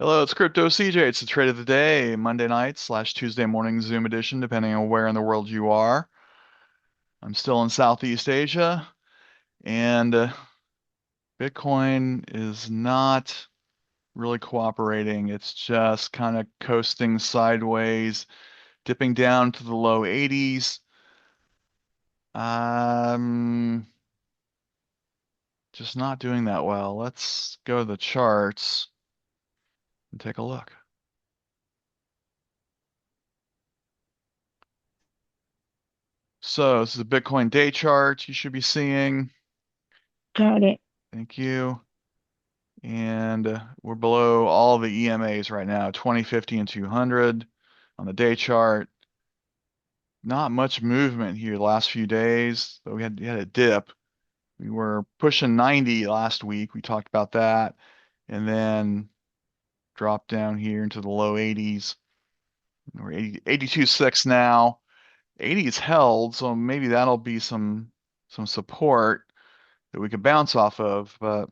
Hello, it's Crypto CJ. It's the trade of the day, Monday night slash Tuesday morning Zoom edition, depending on where in the world you are. I'm still in Southeast Asia, and Bitcoin is not really cooperating. It's just kind of coasting sideways, dipping down to the low 80s. Um, just not doing that well. Let's go to the charts and take a look. So this is a Bitcoin day chart you should be seeing. Got it. Thank you. And we're below all the EMAs right now, 20, 50, and 200 on the day chart. Not much movement here the last few days, but we had a dip. We were pushing 90 last week. We talked about that, and then dropped down here into the low 80s. We're 82.6 now. 80 is held, so maybe that'll be some support that we could bounce off of. But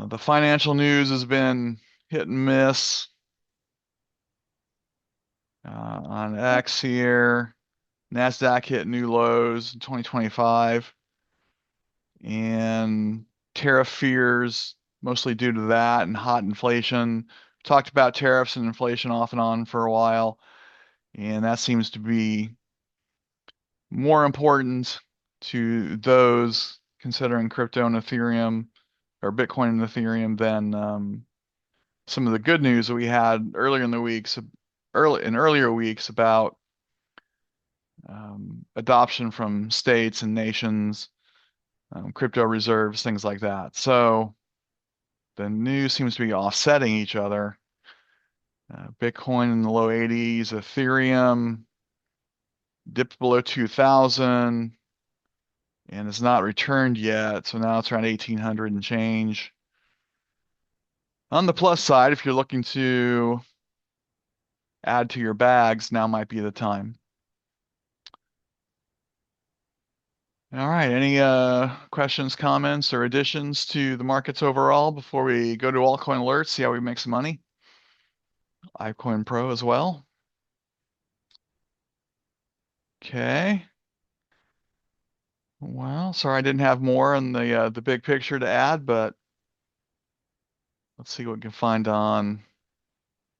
the financial news has been hit and miss. On X here, NASDAQ hit new lows in 2025, and tariff fears, mostly due to that and hot inflation. Talked about tariffs and inflation off and on for a while, and that seems to be more important to those considering crypto and Ethereum or Bitcoin and Ethereum than some of the good news that we had earlier weeks about adoption from states and nations, crypto reserves, things like that. So the news seems to be offsetting each other. Bitcoin in the low 80s, Ethereum dipped below 2000 and has not returned yet. So now it's around 1800 and change. On the plus side, if you're looking to add to your bags, now might be the time. All right. Any questions, comments, or additions to the markets overall before we go to Altcoin Alert, see how we make some money? iCoin Pro as well. Okay. Well, sorry I didn't have more on the big picture to add, but let's see what we can find on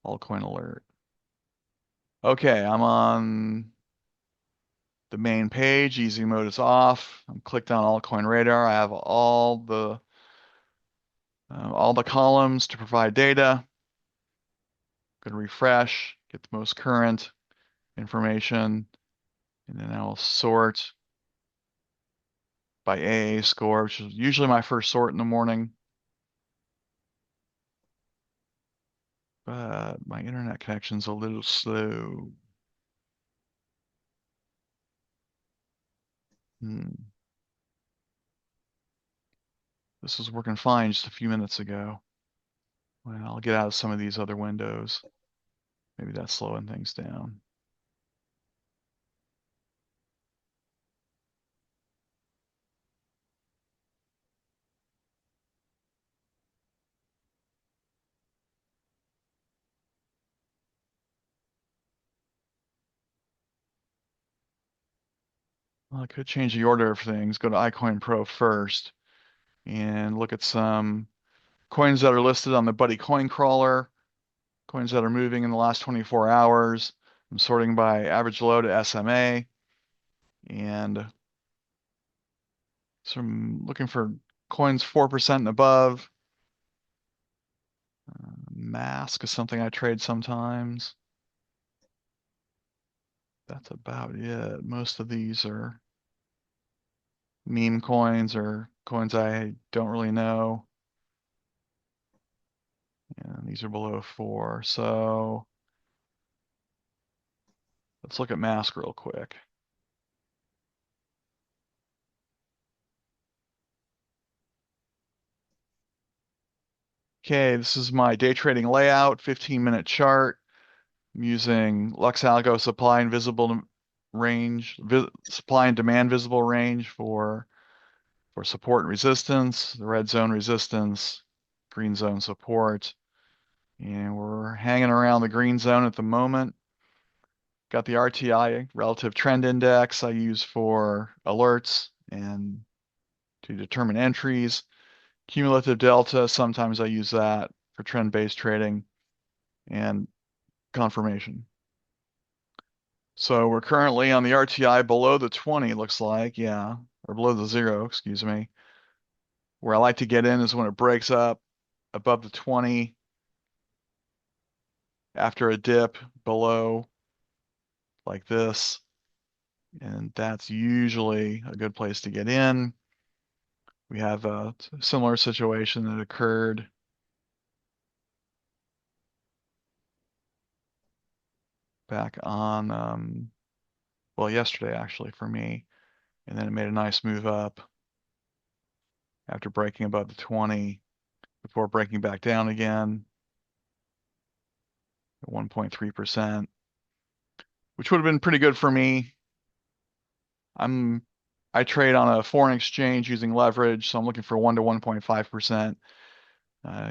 Altcoin Alert. Okay, I'm on the main page. Easy mode is off. I'm clicked on Altcoin Radar. I have all the columns to provide data. Going to refresh, get the most current information, and then I will sort by AA score, which is usually my first sort in the morning. But my internet connection's a little slow. Hmm. This was working fine just a few minutes ago. Well, I'll get out of some of these other windows. Maybe that's slowing things down. Well, I could change the order of things. Go to iCoin Pro first and look at some coins that are listed on the Buddy Coin Crawler, coins that are moving in the last 24 hours. I'm sorting by average low to SMA, and so I'm looking for coins 4% and above. Mask is something I trade sometimes. That's about it. Most of these are meme coins or coins I don't really know. And these are below 4. So let's look at mask real quick. Okay, this is my day trading layout, 15-minute chart. I'm using Lux Algo supply and demand visible range for support and resistance, the red zone resistance, green zone support. And we're hanging around the green zone at the moment. Got the RTI, Relative Trend Index, I use for alerts and to determine entries. Cumulative Delta, sometimes I use that for trend-based trading and confirmation. So we're currently on the RTI below the 20, looks like, yeah, or below the 0, excuse me. Where I like to get in is when it breaks up above the 20 after a dip below like this. And that's usually a good place to get in. We have a similar situation that occurred back on, well, yesterday actually for me. And then it made a nice move up after breaking above the 20 before breaking back down again at 1.3%, which would have been pretty good for me. I'm I trade on a foreign exchange using leverage, so I'm looking for 1 to 1.5%.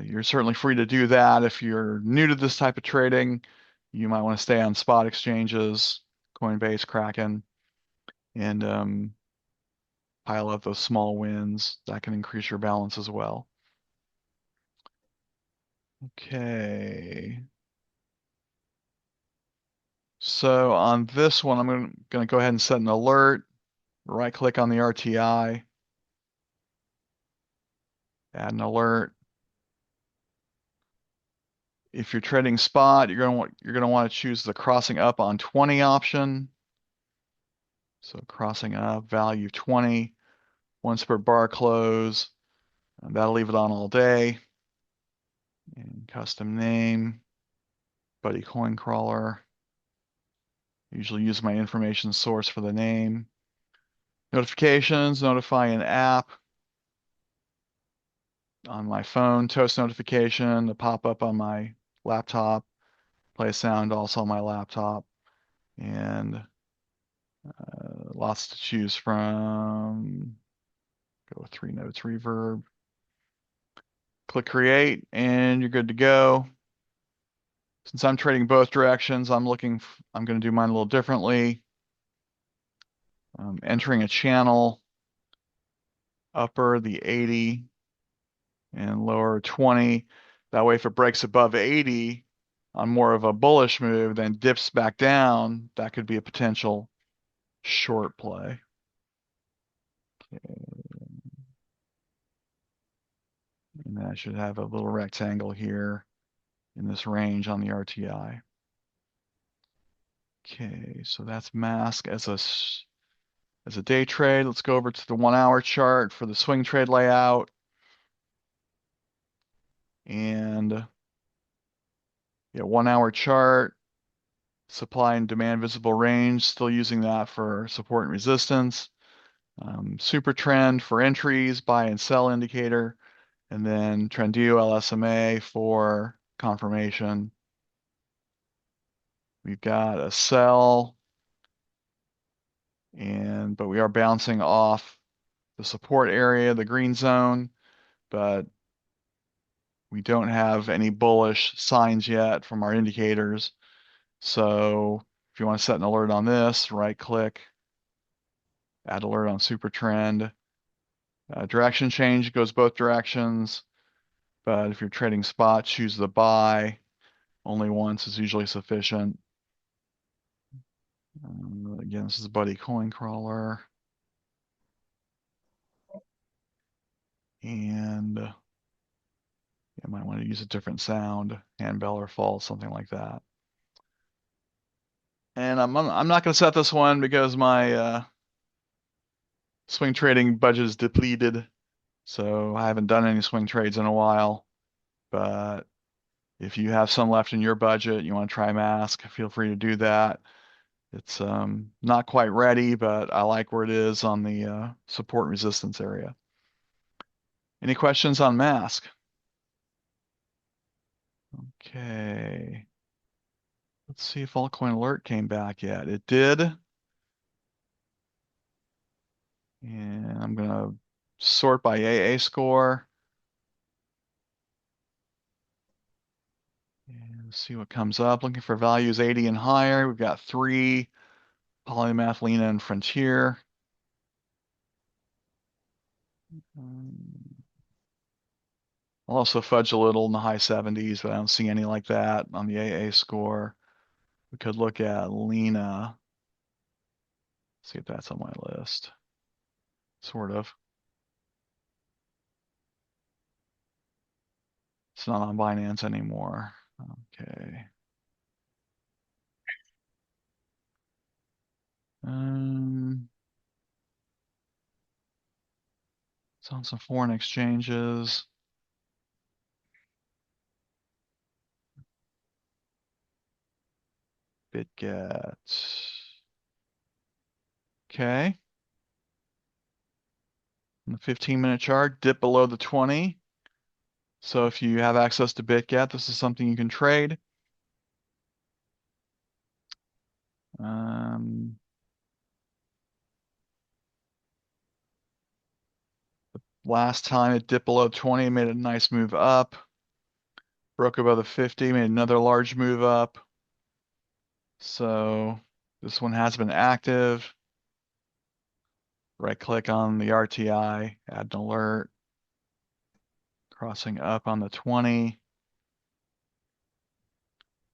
You're certainly free to do that. If you're new to this type of trading, you might want to stay on spot exchanges, Coinbase, Kraken, and pile up those small wins. That can increase your balance as well. Okay. So on this one, I'm going to go ahead and set an alert. Right click on the RTI, add an alert. If you're trading spot, you're going to want to choose the crossing up on 20 option. So crossing up, value 20, once per bar close. And that'll leave it on all day. And custom name, Buddy Coin Crawler. Usually use my information source for the name. Notifications, notify an app on my phone, toast notification, the pop up on my laptop, play sound also on my laptop, and lots to choose from. Go with 3 notes reverb. Click create, and you're good to go. Since I'm trading both directions, I'm going to do mine a little differently. Entering a channel, upper the 80 and lower 20. That way, if it breaks above 80 on more of a bullish move, then dips back down, that could be a potential short play. Okay. And then I should have a little rectangle here in this range on the RTI. Okay, so that's mask as a day trade. Let's go over to the 1 hour chart for the swing trade layout. And yeah, 1 hour chart, supply and demand visible range, still using that for support and resistance. Super trend for entries, buy and sell indicator, and then Trendilo LSMA for confirmation. We've got a sell, but we are bouncing off the support area, the green zone, but we don't have any bullish signs yet from our indicators. So if you want to set an alert on this, right click, add alert on SuperTrend. Direction change goes both directions, but if you're trading spot, choose the buy. Only once is usually sufficient. Again, this is Buddy Coin Crawler. And you might want to use a different sound, handbell or false, something like that. And I'm not going to set this one because my swing trading budget is depleted. So I haven't done any swing trades in a while. But if you have some left in your budget, you want to try mask, feel free to do that. It's not quite ready, but I like where it is on the support and resistance area. Any questions on mask? Okay. Let's see if Altcoin Alert came back yet. It did. And I'm going to sort by AA score. Let's see what comes up. Looking for values 80 and higher. We've got 3, Polymath, Lena, and Frontier. I'll also fudge a little in the high 70s, but I don't see any like that on the AA score. We could look at Lena. See if that's on my list. Sort of. It's not on Binance anymore. Okay. Um, it's on some foreign exchanges. BitGet. Okay. On the 15-minute chart, dip below the 20. So if you have access to BitGet, this is something you can trade. Um, Last time it dipped below 20, made a nice move up. Broke above the 50, made another large move up. So this one has been active. Right click on the RTI, add an alert. Crossing up on the 20.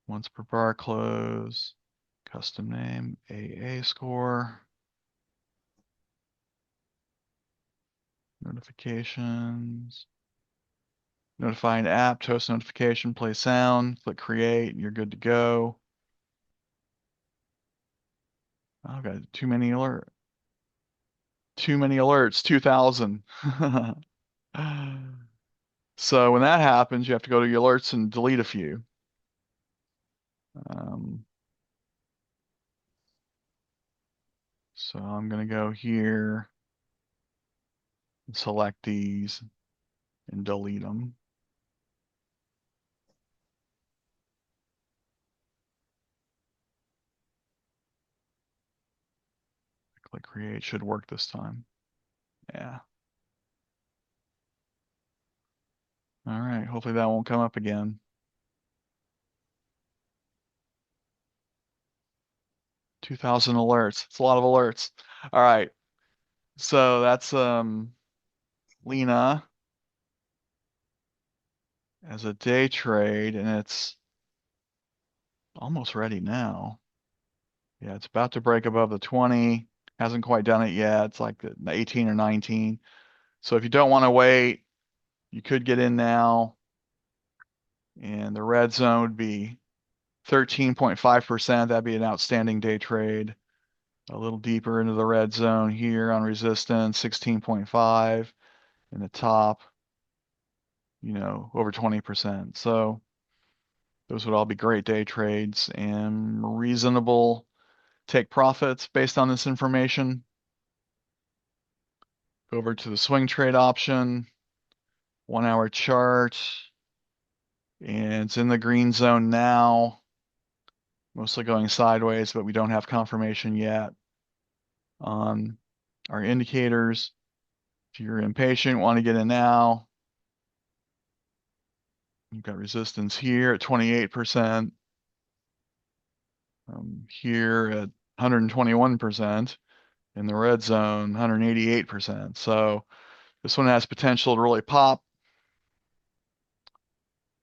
Once per bar close. Custom name, AA score. Notifications. Notifying app, toast notification, play sound, click create, and you're good to go. Oh, I've got too many alerts. 2,000. So when that happens, you have to go to your alerts and delete a few. Um, so I'm going to go here and select these and delete them. Click create, should work this time. Yeah. All right, hopefully that won't come up again. 2,000 alerts. It's a lot of alerts. All right. So that's Lena as a day trade, and it's almost ready now. Yeah, it's about to break above the 20. Hasn't quite done it yet. It's like the 18 or 19. So if you don't want to wait, you could get in now. And the red zone would be 13.5%. That'd be an outstanding day trade. A little deeper into the red zone here on resistance, 16.5. In the top, over 20%. So those would all be great day trades and reasonable take profits based on this information. Go over to the swing trade option, 1 hour chart, and it's in the green zone now, mostly going sideways, but we don't have confirmation yet on our indicators. If you're impatient, want to get in now, you've got resistance here at 28%, here at 121%, in the red zone, 188%. So this one has potential to really pop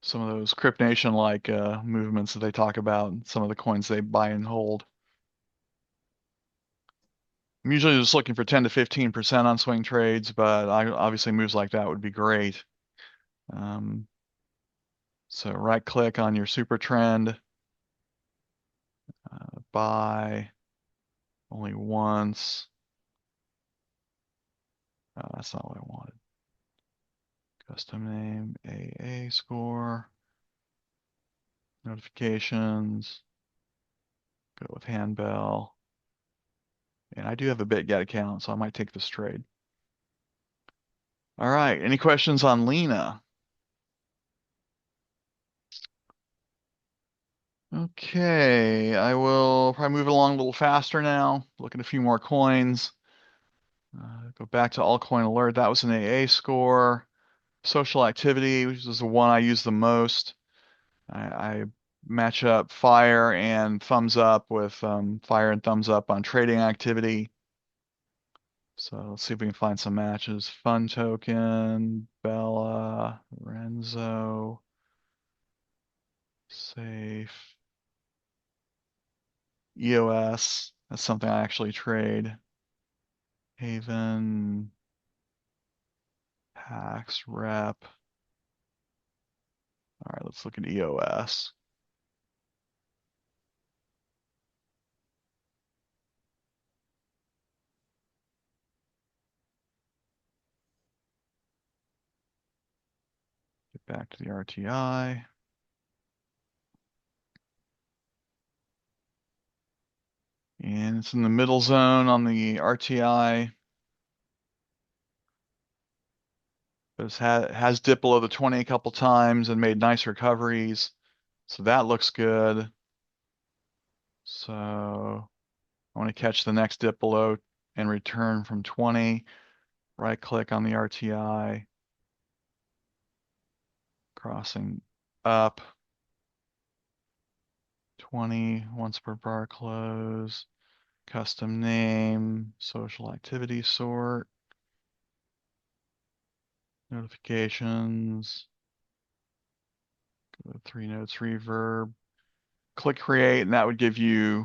some of those CryptNation like movements that they talk about, some of the coins they buy and hold. I'm usually just looking for 10 to 15% on swing trades, but obviously moves like that would be great. So right click on your SuperTrend, buy only once. That's not what I wanted. Custom name, AA score, notifications, go with handbell. And I do have a BitGet account, so I might take this trade. All right, any questions on Lena? Okay, I will probably move along a little faster now. Look at a few more coins. Go back to Altcoin Alert. That was an AA score. Social activity, which is the one I use the most. I match up fire and thumbs up with fire and thumbs up on trading activity. So let's see if we can find some matches. Fun token, Bella, Renzo, safe, EOS. That's something I actually trade. Haven, Pax, Rep. All right, let's look at EOS. Get back to the RTI. And it's in the middle zone on the RTI. But it has dipped below the 20 a couple times and made nice recoveries. So that looks good. So I want to catch the next dip below and return from 20. Right click on the RTI. Crossing up. 20 once per bar close. Custom name. Social activity sort. Notifications. Go to 3 notes reverb. Click create, and that would give you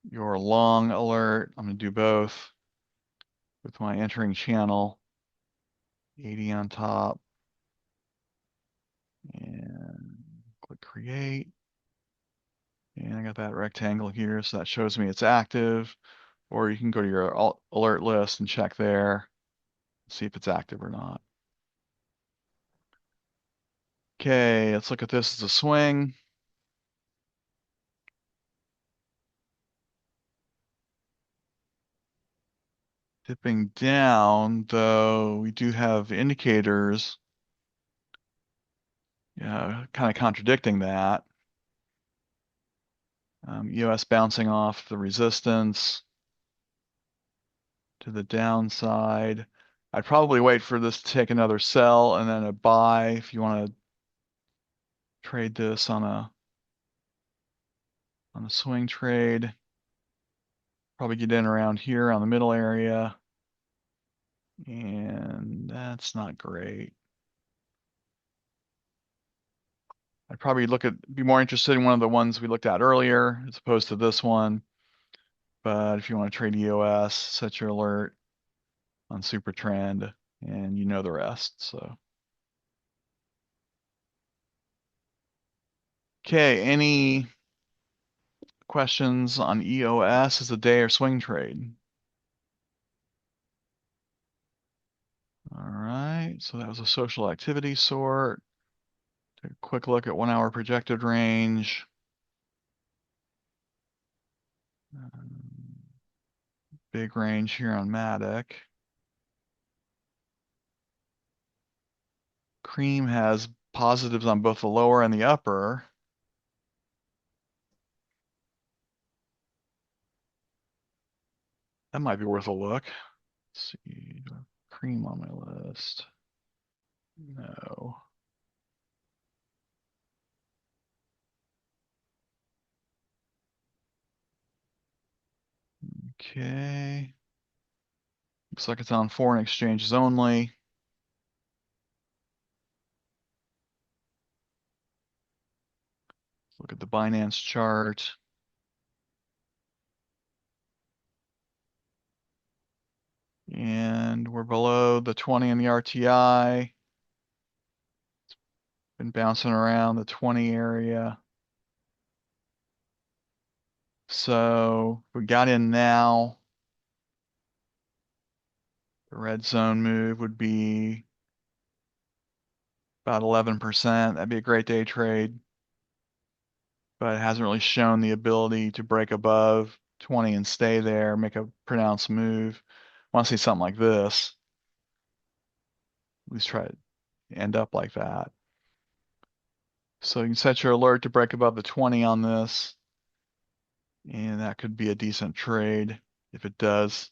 your long alert. I'm going to do both with my entering channel. 80 on top. And click create. And I got that rectangle here, so that shows me it's active. Or you can go to your alert list and check there, see if it's active or not. Okay, let's look at this as a swing. Dipping down, though, we do have indicators, kind of contradicting that. EOS bouncing off the resistance to the downside. I'd probably wait for this to take another sell and then a buy if you want to trade this on a swing trade. Probably get in around here on the middle area. And that's not great. I'd probably be more interested in one of the ones we looked at earlier as opposed to this one. But if you want to trade EOS, set your alert on SuperTrend and you know the rest. So, okay, any questions on EOS as a day or swing trade? All right, so that was a social activity sort. Take a quick look at 1 hour projected range. Big range here on Matic. Cream has positives on both the lower and the upper. That might be worth a look. Let's see, do I have Cream on my list? No. Okay. Looks like it's on foreign exchanges only. Look at the Binance chart. And we're below the 20 in the RTI. Been bouncing around the 20 area. So we got in now. The red zone move would be about 11%. That'd be a great day trade. But it hasn't really shown the ability to break above 20 and stay there, make a pronounced move. I want to see something like this. At least try to end up like that. So you can set your alert to break above the 20 on this. And that could be a decent trade if it does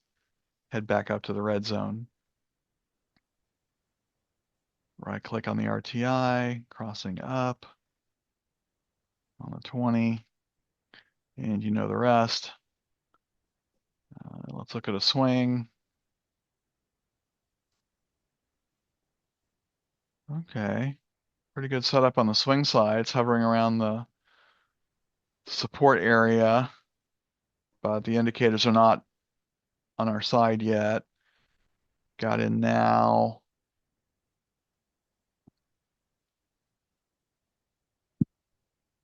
head back up to the red zone. Right click on the RTI, crossing up. on the 20, and you know the rest. Let's look at a swing. Okay, pretty good setup on the swing side. It's hovering around the support area, but the indicators are not on our side yet. Got in now.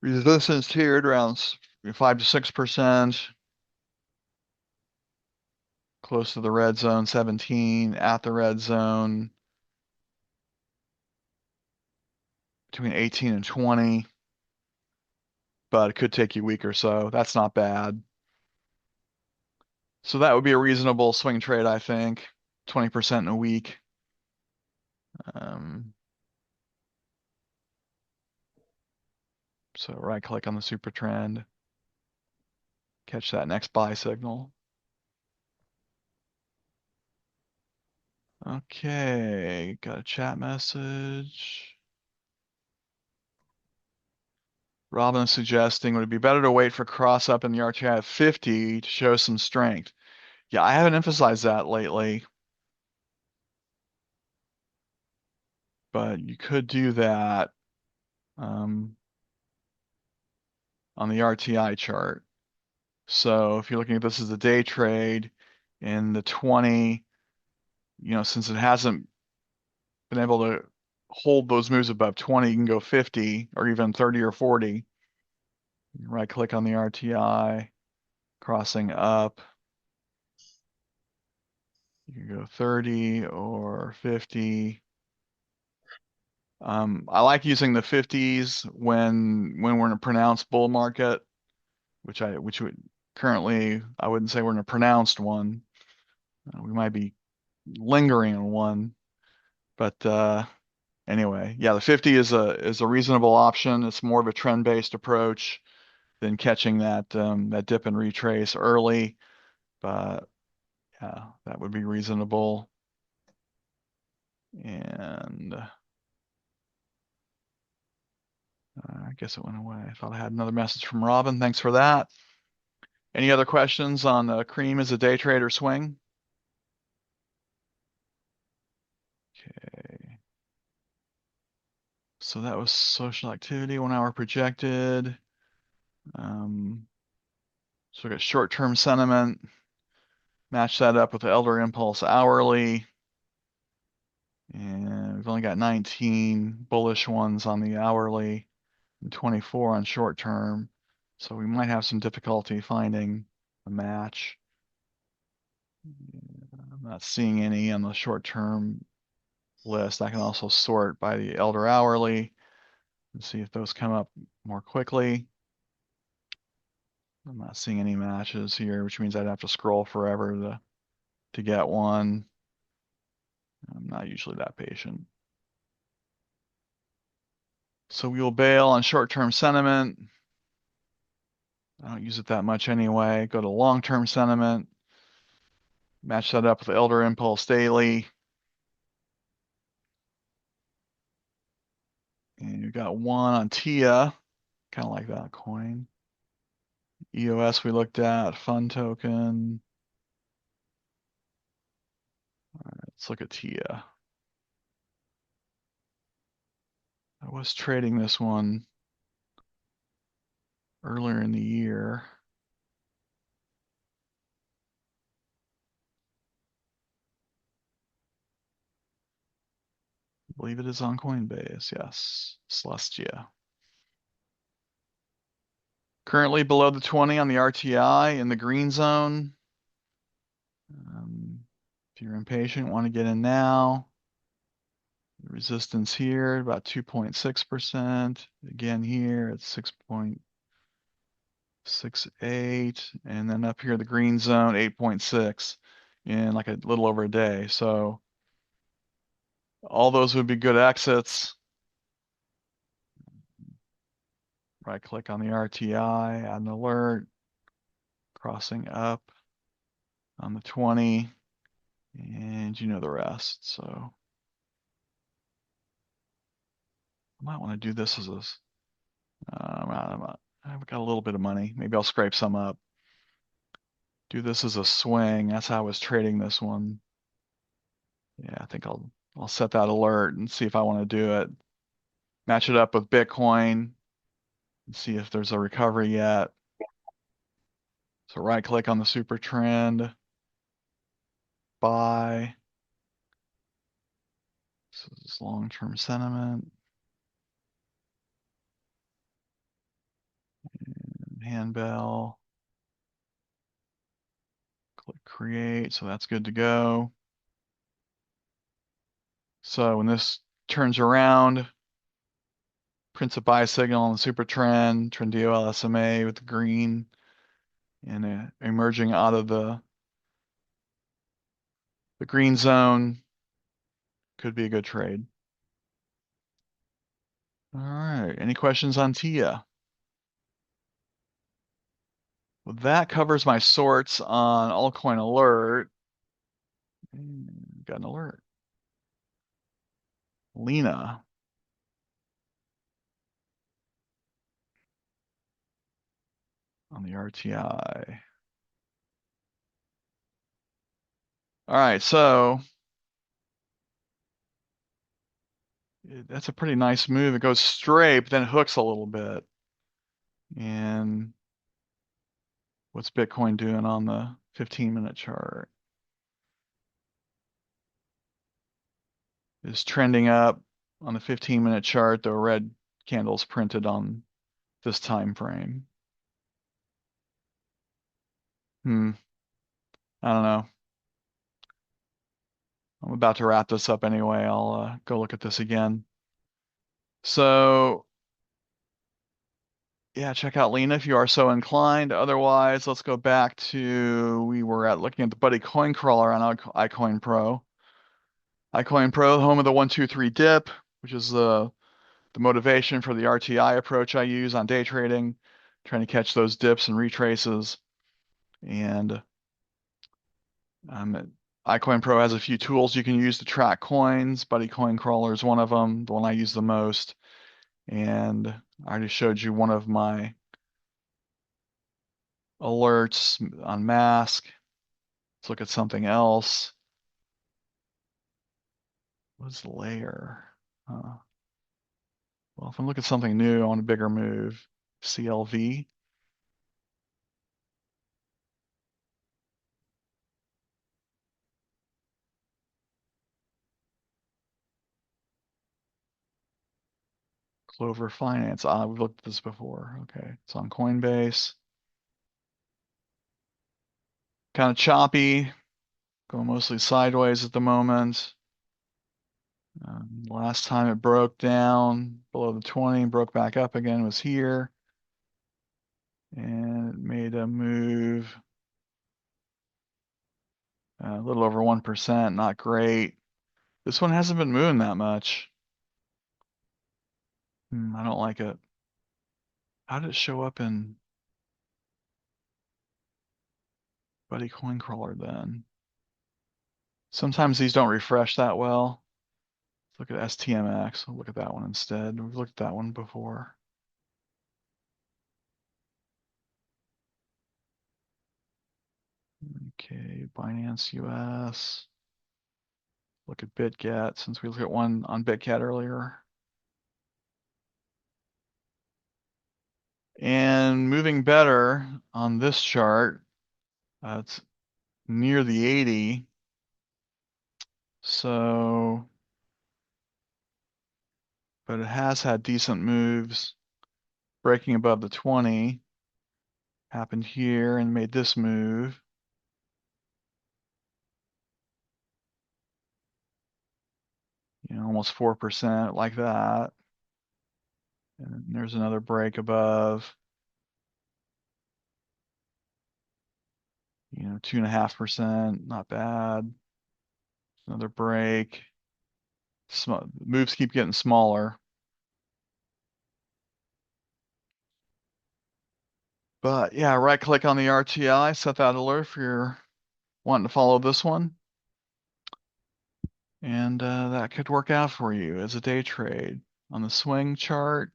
Resistance here at around 5 to 6%. Close to the red zone, 17. At the red zone, between 18 and 20. But it could take you a week or so. That's not bad. So that would be a reasonable swing trade, I think. 20% in a week. Um, so right click on the super trend. Catch that next buy signal. Okay, got a chat message. Robin is suggesting, would it be better to wait for cross up in the RTI at 50 to show some strength? Yeah, I haven't emphasized that lately, but you could do that on the RTI chart. So if you're looking at this as a day trade in the 20, since it hasn't been able to hold those moves above 20, you can go 50 or even 30 or 40. Right click on the RTI, crossing up. You can go 30 or 50. I like using the 50s when we're in a pronounced bull market, which would currently I wouldn't say we're in a pronounced one. We might be lingering on one, but anyway, yeah, the 50 is a reasonable option. It's more of a trend-based approach than catching that dip and retrace early, but yeah, that would be reasonable. And I guess it went away. I thought I had another message from Robin. Thanks for that. Any other questions on cream as a day trade or swing? Okay. So that was social activity, 1 hour projected. So we got short-term sentiment. Match that up with the Elder Impulse hourly. And we've only got 19 bullish ones on the hourly and 24 on short-term. So we might have some difficulty finding a match. I'm not seeing any on the short-term list. I can also sort by the Elder hourly and see if those come up more quickly. I'm not seeing any matches here, which means I'd have to scroll forever to get one. I'm not usually that patient. So we will bail on short-term sentiment. I don't use it that much anyway. Go to long-term sentiment. Match that up with Elder Impulse Daily. And you've got one on TIA. Kind of like that coin. EOS we looked at. Fund token. All right, let's look at TIA. I was trading this one earlier in the year. I believe it is on Coinbase. Yes, Celestia. Currently below the 20 on the RTI in the green zone. If you're impatient, want to get in now. Resistance here, about 2.6%. Again here, it's 6.68. And then up here, the green zone, 8.6 in like a little over a day. So all those would be good exits. Right click on the RTI, add an alert, crossing up on the 20, and you know the rest. So I might want to do this as a, I've got a little bit of money. Maybe I'll scrape some up. Do this as a swing. That's how I was trading this one. Yeah, I think I'll set that alert and see if I want to do it. Match it up with Bitcoin and see if there's a recovery yet. So right click on the super trend, buy. So this is long-term sentiment. Handbell. Click create. So that's good to go. So when this turns around, prints a buy signal on the super trend, Trendilo LSMA with the green and emerging out of the green zone. Could be a good trade. All right. Any questions on TIA? Well, that covers my sorts on Altcoin Alert. Got an alert. Lena on the RTI. All right, so that's a pretty nice move. It goes straight, but then hooks a little bit. And what's Bitcoin doing on the 15-minute chart? Is trending up on the 15-minute chart. The red candle's printed on this time frame. I don't know. I'm about to wrap this up anyway. I'll go look at this again. So yeah, check out Lena if you are so inclined. Otherwise, let's go back to we were at looking at the Buddy Coin Crawler on iCoin Pro. iCoin Pro, home of the 123 dip, which is the motivation for the RTI approach I use on day trading, trying to catch those dips and retraces. And iCoin Pro has a few tools you can use to track coins. Buddy Coin Crawler is one of them, the one I use the most. And I already showed you one of my alerts on mask. Let's look at something else. What's the layer? Well, if I'm looking at something new, I want a bigger move. CLV. Clover Finance. We've looked at this before. Okay, it's on Coinbase. Kind of choppy, going mostly sideways at the moment. Last time it broke down below the 20, broke back up again, was here. And it made a move a little over 1%, not great. This one hasn't been moving that much. I don't like it. How did it show up in Buddy Coin Crawler then? Sometimes these don't refresh that well. Let's look at STMX. We'll look at that one instead. We've looked at that one before. Okay, Binance US. Look at BitGet since we looked at one on BitGet earlier. And moving better on this chart, it's near the 80. So, but it has had decent moves, breaking above the 20. Happened here and made this move. Almost 4% like that. And there's another break above. 2.5%, not bad. Another break. Moves keep getting smaller. But yeah, right click on the RTI, set that alert if you're wanting to follow this one. And that could work out for you as a day trade. On the swing chart,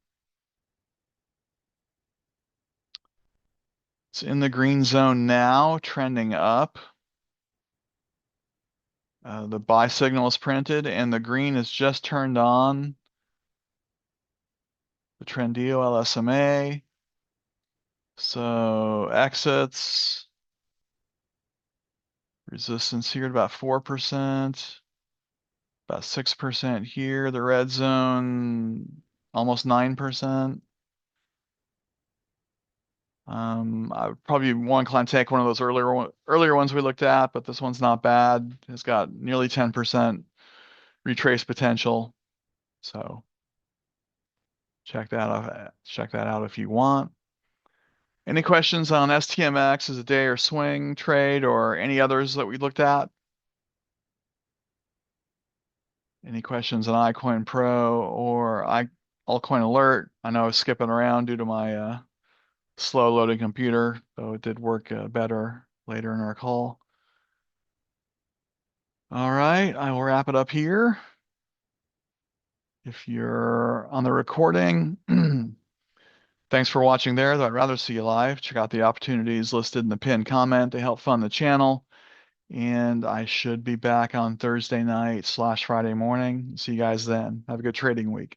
It's in the green zone now, trending up. The buy signal is printed and the green is just turned on. The Trendilo LSMA. So exits, resistance here at about 4%, about 6% here. The red zone, almost 9%. I would probably one client take one of those earlier ones we looked at, but this one's not bad. It's got nearly 10% retrace potential. So check that out if you want. Any questions on STMX as a day or swing trade or any others that we looked at? Any questions on iCoin Pro or Altcoin Alert? I know I was skipping around due to my slow loading computer, though it did work better later in our call. All right, I will wrap it up here. If you're on the recording, thanks for watching there, though I'd rather see you live. Check out the opportunities listed in the pinned comment to help fund the channel. And I should be back on Thursday night / Friday morning. See you guys then. Have a good trading week.